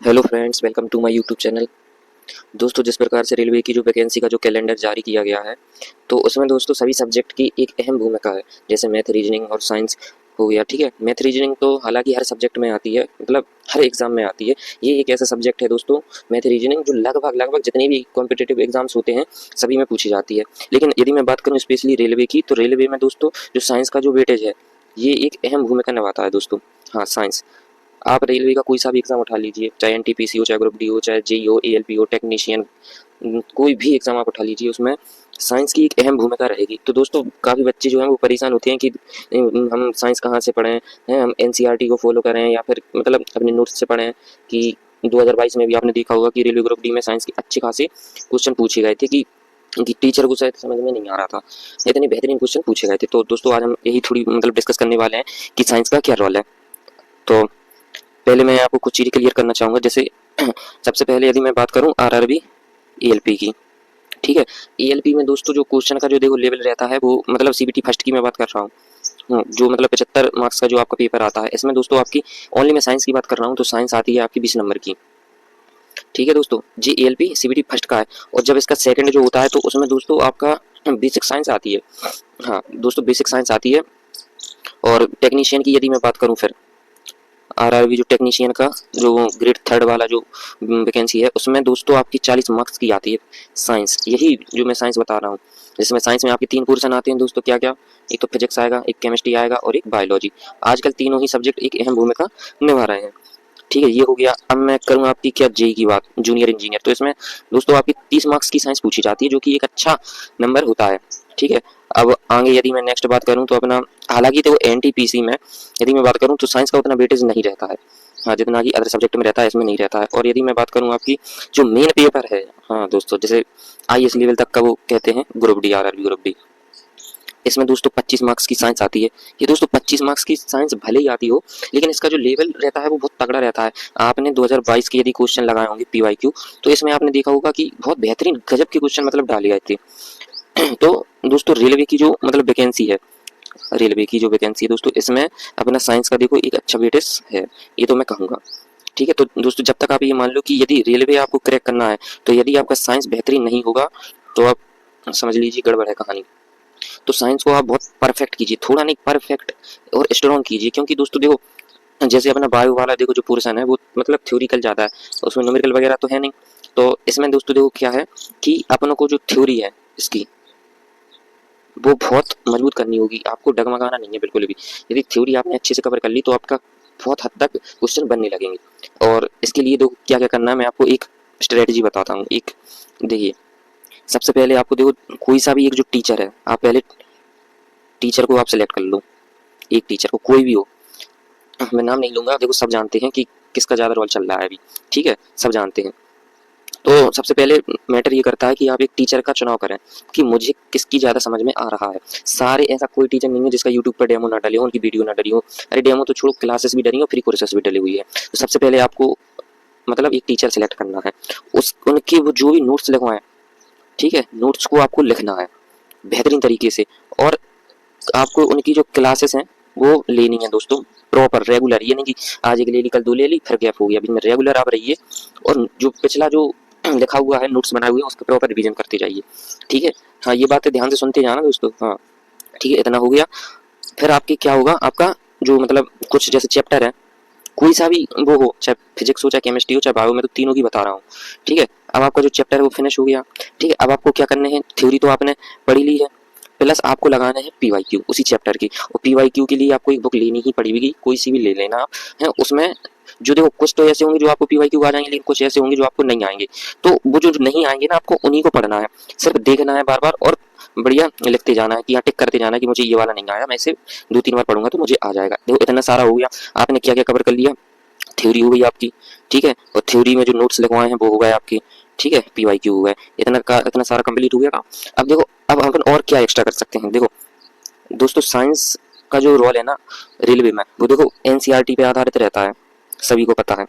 Hello friends, welcome to my YouTube channel. दोस्तों, जिस प्रकार से रेलवे की जो वैकेंसी का जो कैलेंडर जारी किया गया है, तो उसमें दोस्तों सभी सब्जेक्ट की एक अहम भूमिका है। जैसे मैथ, रीजनिंग और साइंस हो गया। ठीक है, मैथ रीजनिंग तो हालांकि हर सब्जेक्ट में आती है, मतलब हर एग्जाम में आती है। ये एक ऐसा सब्जेक्ट है दोस्तों, मैथ रीजनिंग, जो लगभग लगभग जितने भी कॉम्पिटिटिव एग्जाम्स होते हैं सभी में पूछी जाती है। लेकिन यदि मैं बात करूँ स्पेशली रेलवे की, तो रेलवे में दोस्तों जो साइंस का जो वेटेज है, ये एक अहम भूमिका निभाता है दोस्तों। हाँ, साइंस। आप रेलवे का कोई सा भी एग्जाम उठा लीजिए, चाहे एनटीपीसी हो, चाहे ग्रुप डी हो, चाहे जेई हो, एएलपी हो, टेक्नीशियन, कोई भी एग्जाम आप उठा लीजिए, उसमें साइंस की एक अहम भूमिका रहेगी। तो दोस्तों काफ़ी बच्चे जो हैं वो परेशान होते हैं कि हम साइंस कहाँ से पढ़ें, हैं हम एनसीईआरटी को फॉलो करें या फिर मतलब अपने नोट्स से पढ़ें। कि 2022 में भी आपने देखा होगा कि रेलवे ग्रुप डी में साइंस के अच्छे खासे क्वेश्चन पूछे गए थे कि टीचर को शायद समझ में नहीं आ रहा था, इतने बेहतरीन क्वेश्चन पूछे गए थे। तो दोस्तों आज हम यही थोड़ी मतलब डिस्कस करने वाले हैं कि साइंस का क्या रोल है। तो पहले मैं आपको कुछ चीज़ें क्लियर करना चाहूँगा। जैसे सबसे पहले यदि मैं बात करूँ आरआरबी ईएलपी की, ठीक है। ईएलपी में दोस्तों जो क्वेश्चन का जो देखो लेवल रहता है, वो मतलब सीबीटी फर्स्ट की मैं बात कर रहा हूँ। जो मतलब 75 मार्क्स का जो आपका पेपर आता है, इसमें दोस्तों आपकी ओनली मैं साइंस की बात कर रहा हूँ, तो साइंस आती है आपकी 20 नंबर की। ठीक है दोस्तों, जी ईएलपी सीबीटी फर्स्ट का है। और जब इसका सेकंड जो होता है, तो उसमें दोस्तों आपका बेसिक साइंस आती है। हाँ दोस्तों, बेसिक साइंस आती है। और टेक्नीशियन की यदि मैं बात करूँ, फिर आरआरबी जो टेक्नीशियन का जो ग्रेड थर्ड वाला जो वैकेंसी है, उसमें दोस्तों आपकी 40 मार्क्स की आती है साइंस। यही जो मैं साइंस बता रहा हूँ, जिसमें साइंस में आपके 3 पोर्शन आते हैं दोस्तों। क्या क्या? एक तो फिजिक्स आएगा, एक केमिस्ट्री आएगा और एक बायोलॉजी। आजकल तीनों ही सब्जेक्ट एक अहम भूमिका निभा रहे हैं। ठीक है, ये हो गया। अब मैं करूँ आपकी क्या जेई की बात, जूनियर इंजीनियर। तो इसमें दोस्तों आपकी 30 मार्क्स की साइंस पूछी जाती है, जो कि एक अच्छा नंबर होता है। ठीक है। अब आगे यदि मैं नेक्स्ट बात करूँ तो अपना, हालांकि तो एनटीपीसी में यदि मैं बात करूँ तो साइंस का उतना वेटेज नहीं रहता है। हाँ, जितना कि अदर सब्जेक्ट में रहता है, इसमें नहीं रहता है। और यदि मैं बात करूँ आपकी जो मेन पेपर है, हाँ दोस्तों, जैसे आईएएस लेवल तक का वो कहते हैं group D, RRB group D, इसमें दोस्तों 25 मार्क्स की साइंस आती है। ये दोस्तों 25 मार्क्स की साइंस भले ही आती हो, लेकिन इसका जो लेवल रहता है वो बहुत तगड़ा रहता है। आपने 2022 के यदि क्वेश्चन लगाए होंगे पीवाईक्यू, तो इसमें आपने देखा होगा कि बहुत बेहतरीन गजब के क्वेश्चन मतलब डाले गए थे। तो दोस्तों रेलवे की जो मतलब वैकेंसी है, रेलवे की जो वैकेंसी है दोस्तों, इसमें अपना साइंस का देखो एक अच्छा वेटेज है, ये तो मैं कहूँगा। ठीक है। तो दोस्तों जब तक आप ये मान लो कि यदि रेलवे आपको क्रैक करना है, तो यदि आपका साइंस बेहतरीन नहीं होगा, तो आप समझ लीजिए गड़बड़ है कहानी। तो साइंस को आप बहुत परफेक्ट कीजिए, थोड़ा नहीं परफेक्ट और स्ट्रॉन्ग कीजिए। क्योंकि दोस्तों देखो, जैसे अपना बायो वाला देखो जो पोर्शन है, वो मतलब थ्योरिकल ज़्यादा है, उसमें न्यूमेरिकल वगैरह तो है नहीं। तो इसमें दोस्तों देखो क्या है कि अपनों को जो थ्योरी है इसकी, वो बहुत मजबूत करनी होगी। आपको डगमगाना नहीं है बिल्कुल भी। यदि थ्योरी आपने अच्छे से कवर कर ली, तो आपका बहुत हद तक क्वेश्चन बनने लगेंगे। और इसके लिए देखो क्या क्या करना है, मैं आपको एक स्ट्रेटेजी बताता हूँ। एक देखिए, सबसे पहले आपको देखो कोई सा भी एक जो टीचर है, आप पहले टीचर को आप सिलेक्ट कर लो। एक टीचर को, कोई भी हो, मैं नाम नहीं लूंगा। देखो सब जानते हैं कि किसका ज़्यादा रोल चल रहा है अभी। ठीक है, सब जानते हैं। तो सबसे पहले मैटर ये करता है कि आप एक टीचर का चुनाव करें कि मुझे किसकी ज़्यादा समझ में आ रहा है। सारे, ऐसा कोई टीचर नहीं है जिसका यूट्यूब पर डेमो ना डले हो, उनकी वीडियो ना डली हो। अरे डेमो तो छोड़ो, क्लासेस भी डली हो, फ्री कोर्सेस भी डली हुई है। तो सबसे पहले आपको मतलब एक टीचर सेलेक्ट करना है, उस उनके वो जो भी नोट्स लिखवाएं, ठीक है, नोट्स को आपको लिखना है बेहतरीन तरीके से। और आपको उनकी जो क्लासेस हैं वो लेनी है दोस्तों, प्रॉपर रेगुलर। ये नहीं कि आज एक ले ली, कल दो ले ली, फिर गैप हो गया। बीच में रेगुलर आप रहिए, और जो पिछला जो लिखा हुआ है, नोट्स बनाए हुए हैं, उसका प्रॉपर रिवीजन करते जाइए। ठीक है। हाँ, ये बातें ध्यान से सुनते जाना दोस्तों। हाँ ठीक है, इतना हो गया। फिर आपके क्या होगा, आपका जो मतलब कुछ जैसे चैप्टर है, कोई सा भी वो हो, चाहे फिजिक्स हो, चाहे केमिस्ट्री हो, चाहे बायो, मैं तो तीनों की बता रहा हूँ। ठीक है। अब आपका जो चैप्टर है वो फिनिश हो गया। ठीक है। अब आपको क्या करने हैं, थ्योरी तो आपने पढ़ी ली है, प्लस आपको लगाना है पीवाईक्यू उसी चैप्टर की। और पीवाईक्यू के लिए आपको एक बुक लेनी ही पड़ेगी, कोई सी भी ले लेना आप। है उसमें जो देखो, कुछ तो ऐसे होंगे जो आपको पीवाईक्यू आ जाएंगे, लेकिन कुछ ऐसे होंगे जो आपको नहीं आएंगे। तो वो जो नहीं आएंगे ना, आपको उन्हीं को पढ़ना है, सिर्फ देखना है बार बार, और बढ़िया लिखते जाना है कि यहाँ टिक करते जाना है कि मुझे ये वाला नहीं आया, मैं इसे 2-3 बार पढ़ूंगा तो मुझे आ जाएगा। देखो इतना सारा हो गया। आपने क्या क्या कवर कर लिया, थ्योरी हो गई आपकी। ठीक है। और थ्योरी में जो नोट्स लिखवाए हैं वो हो गए आपके। ठीक है, पीवाईक्यू हो गए। इतना सारा कंप्लीट हो गया काम। अब देखो, अब अपन और क्या एक्स्ट्रा कर सकते हैं। देखो दोस्तों, साइंस का जो रोल है ना रेलवे में, वो देखो एनसीईआरटी पे आधारित रहता है, सभी को पता है।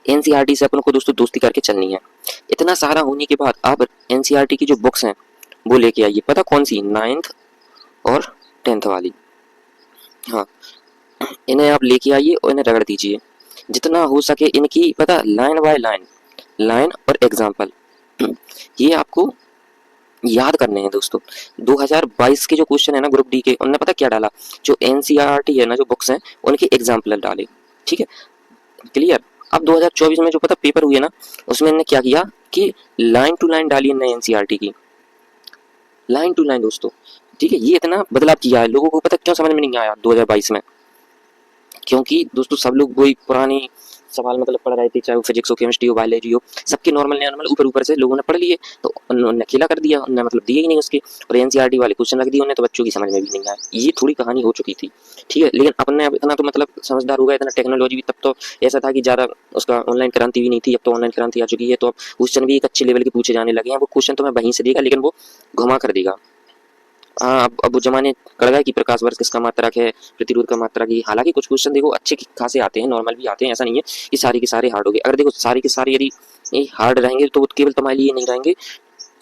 एनसीईआरटी से अपन को दोस्तों दोस्ती करके चलनी है। इतना सारा होने के बाद आप एनसीईआरटी की जो बुक्स हैं वो लेके आइए। पता कौन सी? 9th और 10th वाली। हाँ, इन्हें आप लेके आइए और इन्हें रगड़ दीजिए। जितना हो सके इनकी पता लाइन बाय लाइन, लाइन और एग्जाम्पल ये आपको याद करने हैं दोस्तों। 2022 के जो क्वेश्चन है ना ग्रुप डी के, उन्होंने पता क्या डाला, जो एनसीईआरटी है ना जो बुक्स हैं उनके एग्जाम्पल डाले, ठीक है, क्लियर। अब 2024 में जो पता पेपर हुए ना, उसमें इन्होंने क्या किया कि लाइन टू लाइन डाली इन्होंने एनसीईआरटी की, लाइन टू लाइन दोस्तों, ठीक है। ये इतना बदलाव किया है, लोगों को पता क्यों समझ में नहीं आया 2022 में, क्योंकि दोस्तों सब लोग वही पुरानी सवाल मतलब पढ़ रहे थे, चाहे वो फिजिक्स हो, केमिस्ट्री हो, बायोलॉजी हो, सबके नॉर्मल नॉर्मल ऊपर ऊपर से लोगों ने पढ़ लिए, तो उन्होंने अकेला कर दिया, उन्होंने मतलब दिए ही नहीं उसके, और एनसीईआरटी वाले क्वेश्चन रख दिए उन्हें, तो बच्चों की समझ में भी नहीं आया। ये थोड़ी कहानी हो चुकी थी, ठीक है। लेकिन अपने अब इतना तो मतलब समझदार हो गया, इतना टेक्नोलॉजी भी, तब तो ऐसा था कि ज़्यादा उसका ऑनलाइन क्रांति भी नहीं थी, अब तो ऑनलाइन क्रांति आ चुकी है, तो अब क्वेश्चन भी एक अच्छे लेवल के पूछे जाने लगे हैं। वो क्वेश्चन तो मैं वहीं से देगा, लेकिन वो घुमा कर देगा। हाँ, अब वो जमाने कड़ गए कि प्रकाश वर्ष किसका मात्रक है, प्रतिरोध का मात्रक ही। हालांकि कुछ क्वेश्चन देखो अच्छे खासे आते हैं, नॉर्मल भी आते हैं, ऐसा नहीं है कि सारे के सारे हार्ड हो गए। अगर देखो सारे के सारे यदि ये हार्ड रहेंगे तो वो केवल तुम्हारे लिए नहीं रहेंगे,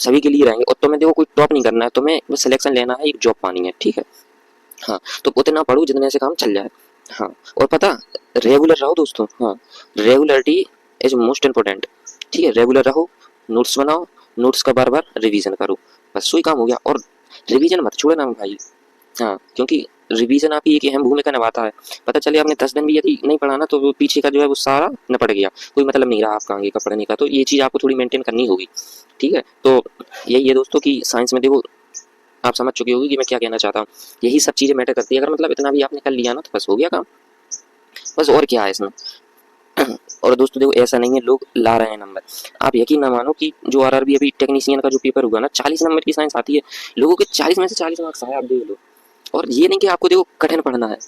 सभी के लिए रहेंगे। और तुम्हें देखो कोई टॉप नहीं करना है, तुम्हें बस सिलेक्शन लेना है, एक जॉब पानी है, ठीक है। हाँ, तो उतना पढ़ो जितने से काम चल जाए। हाँ, और पता रेगुलर रहो दोस्तों। हाँ, रेगुलरिटी इज मोस्ट इम्पोर्टेंट, ठीक है। रेगुलर रहो, नोट्स बनाओ, नोट्स का बार बार रिवीजन करो, बस वही काम हो गया। और रिवीजन मत छोड़ना भाई, हाँ, क्योंकि रिवीजन आपकी एक अहम भूमिका निभाता है। पता चले आपने 10 दिन भी यदि नहीं पढ़ा ना, तो वो पीछे का जो है वो सारा निपट गया, कोई मतलब नहीं रहा आपका आगे का पढ़ने का। तो ये चीज़ आपको थोड़ी मेंटेन करनी होगी, ठीक है। तो यही है दोस्तों कि साइंस में देखो आप समझ चुके होगी कि मैं क्या कहना चाहता हूँ। यही सब चीज़ें मैटर करती है। अगर मतलब इतना भी आपने कर लिया ना, तो बस हो गया काम, बस और क्या है इसमें। और दोस्तों देखो ऐसा नहीं है लोग ला रहे हैं नंबर, आप यकीन ना मानो कि जो आरआरबी अभी टेक्नीशियन का जो पेपर हुआ ना, 40 नंबर की साइंस आती है, लोगों के 40 में से 40 मार्क्स आए, आप देख लो। और ये नहीं कि आपको देखो कठिन पढ़ना है,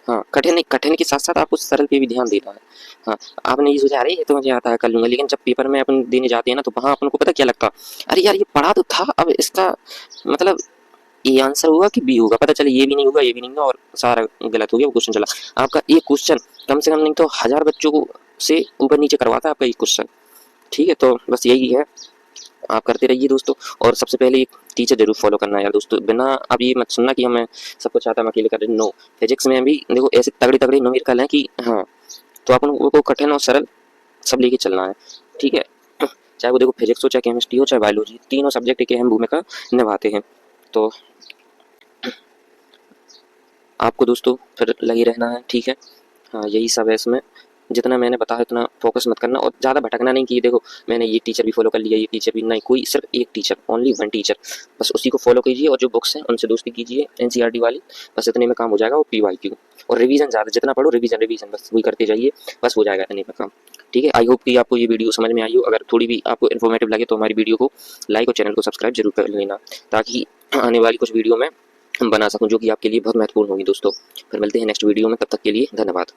हाँ, कठिन नहीं, कठिन के साथ साथ आपको सरल पे भी ध्यान देना है। हाँ, आपने ये सोचा अरे ये तो मुझे आता है कर लूंगा, लेकिन जब पेपर में अपन देने जाते हैं ना, तो वहाँ अपन को पता क्या लगता, अरे यार ये पढ़ा तो था, अब इसका मतलब ए आंसर होगा कि बी होगा, पता चले ये भी नहीं होगा, ये भी नहीं होगा, और सारा गलत हो गया, वो क्वेश्चन चला। आपका एक क्वेश्चन कम से कम नहीं तो 1000 बच्चों को से ऊपर नीचे करवाता है आपका एक क्वेश्चन, ठीक है। तो बस यही है, आप करते रहिए दोस्तों। और सबसे पहले एक टीचर जरूर फॉलो करना है यार दोस्तों, बिना अब ये मत सुनना कि हमें सब कुछ आता है हम अकेले कर रहे हैं, नो। फिजिक्स में भी देखो ऐसे तगड़े तगड़े न्यूमेरिकल हैं कि हाँ, तो अपन को कठिन और सरल सब लेके चलना है, ठीक है। चाहे वो देखो फिजिक्स हो, चाहे केमिस्ट्री हो, चाहे बायोलॉजी, तीनों सब्जेक्ट एक अहम भूमिका निभाते हैं। तो आपको दोस्तों फिर लगे रहना है, ठीक है। हाँ, यही सब है इसमें, जितना मैंने बताया उतना फोकस मत करना, और ज़्यादा भटकना नहीं कि देखो मैंने ये टीचर भी फॉलो कर लिया, ये टीचर भी नहीं, कोई सिर्फ एक टीचर, ओनली वन टीचर, बस उसी को फॉलो कीजिए। और जो बुक्स हैं उनसे दोस्ती कीजिए एनसीईआरटी वाली, बस इतने में काम हो जाएगा। और पीवाईक्यू और रिवीजन, ज़्यादा जितना पढ़ो रिवीजन रिवीजन बस वही करते जाइए, बस हो जाएगा इतने में काम, ठीक है। आई होप कि आपको ये वीडियो समझ में आई हो। अगर थोड़ी भी आपको इन्फॉर्मेटिव लगे तो हमारी वीडियो को लाइक और चैनल को सब्सक्राइब जरूर कर लेना, ताकि आने वाली कुछ वीडियो में बना सकूं जो कि आपके लिए बहुत महत्वपूर्ण होगी दोस्तों। फिर मिलते हैं नेक्स्ट वीडियो में, तब तक के लिए धन्यवाद।